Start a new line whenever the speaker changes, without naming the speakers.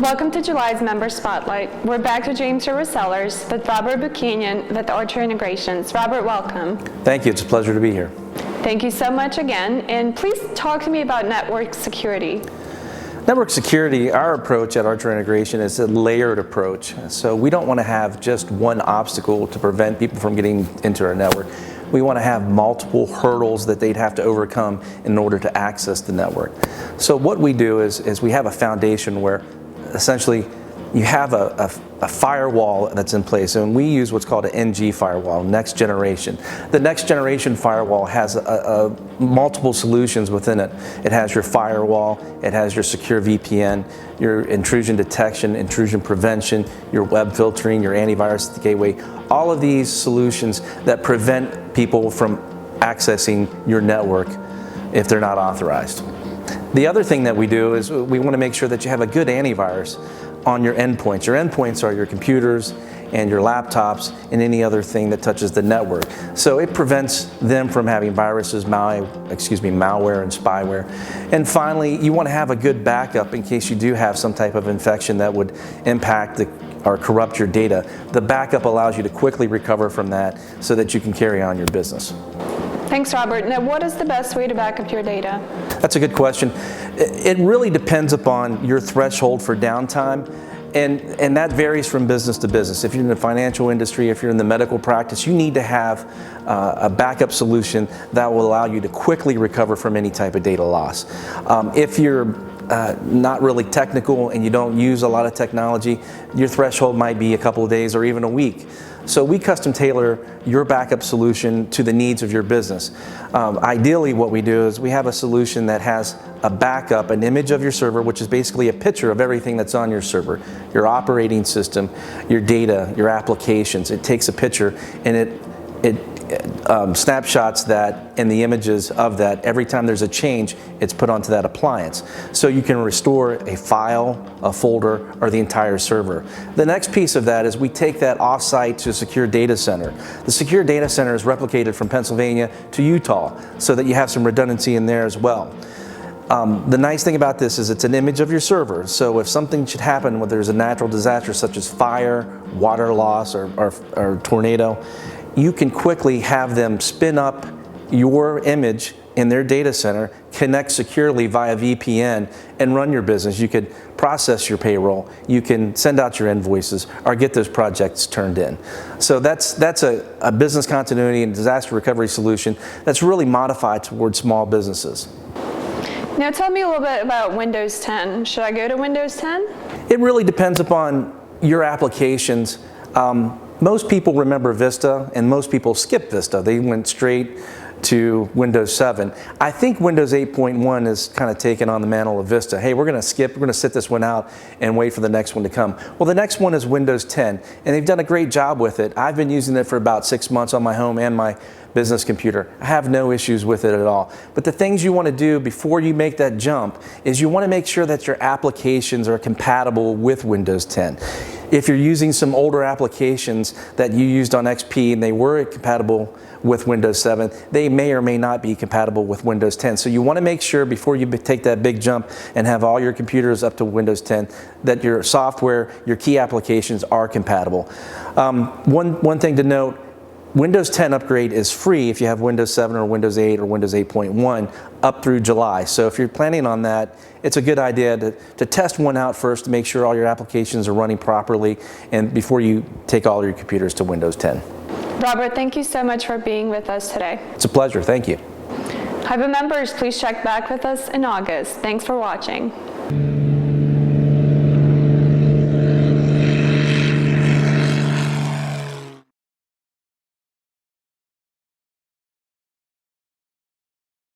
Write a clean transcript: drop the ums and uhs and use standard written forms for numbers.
Welcome to July's Member Spotlight. We're back with James for Resellers with Robert Buchanan with Archer Integrations. Robert, welcome.
Thank you. It's a pleasure to be here.
Thank you so much again. And please talk to me about network security.
Network security, our approach at Archer Integration is a layered approach. So we don't want to have just one obstacle to prevent people from getting into our network. We want to have multiple hurdles that they'd have to overcome in order to access the network. So what we do is we have a foundation where essentially you have a firewall that's in place, and we use what's called an NG firewall, next generation. The next generation firewall has multiple solutions within it. It has your firewall, it has your secure VPN, your intrusion detection, intrusion prevention, your web filtering, your antivirus gateway, all of these solutions that prevent people from accessing your network if they're not authorized. The other thing that we do is we want to make sure that you have a good antivirus on your endpoints. Your endpoints are your computers and your laptops and any other thing that touches the network. So it prevents them from having viruses, malware and spyware. And finally, you want to have a good backup in case you do have some type of infection that would impact or corrupt your data. The backup allows you to quickly recover from that so that you can carry on your business.
Thanks, Robert. Now, what is the best way to back up your data?
That's a good question. It really depends upon your threshold for downtime, and that varies from business to business. If you're in the financial industry, if you're in the medical practice, you need to have a backup solution that will allow you to quickly recover from any type of data loss. If you're not really technical and you don't use a lot of technology, your threshold might be a couple of days or even a week. So we custom tailor your backup solution to the needs of your business. Ideally, what we do is we have a solution that has a backup, an image of your server, which is basically a picture of everything that's on your server, your operating system, your data, your applications. It takes a picture and it snapshots that and the images of that. Every time there's a change, it's put onto that appliance. So you can restore a file, a folder, or the entire server. The next piece of that is we take that offsite to a secure data center. The secure data center is replicated from Pennsylvania to Utah so that you have some redundancy in there as well. The nice thing about this is it's an image of your server. So if something should happen, whether there's a natural disaster such as fire, water loss, or tornado, you can quickly have them spin up your image in their data center, connect securely via VPN, and run your business. You could process your payroll, you can send out your invoices, or get those projects turned in. So that's a business continuity and disaster recovery solution that's really modified towards small businesses.
Now tell me a little bit about Windows 10. Should I go to Windows 10?
It really depends upon your applications. Most people remember Vista, and most people skip Vista. They went straight to Windows 7. I think Windows 8.1 is kind of taken on the mantle of Vista. Hey, we're going to sit this one out and wait for the next one to come. Well, the next one is Windows 10, and they've done a great job with it. I've been using it for about 6 months on my home and my business computer. I have no issues with it at all. But the things you want to do before you make that jump is you want to make sure that your applications are compatible with Windows 10. If you're using some older applications that you used on XP and they were compatible with Windows 7, they may or may not be compatible with Windows 10. So you want to make sure before you take that big jump and have all your computers up to Windows 10 that your software, your key applications are compatible. One thing to note, Windows 10 upgrade is free if you have Windows 7 or Windows 8 or Windows 8.1 up through July. So if you're planning on that, it's a good idea to test one out first to make sure all your applications are running properly and before you take all your computers to Windows 10.
Robert, thank you so much for being with us today.
It's a pleasure. Thank you.
HIBA members, please check back with us in August. Thanks for watching.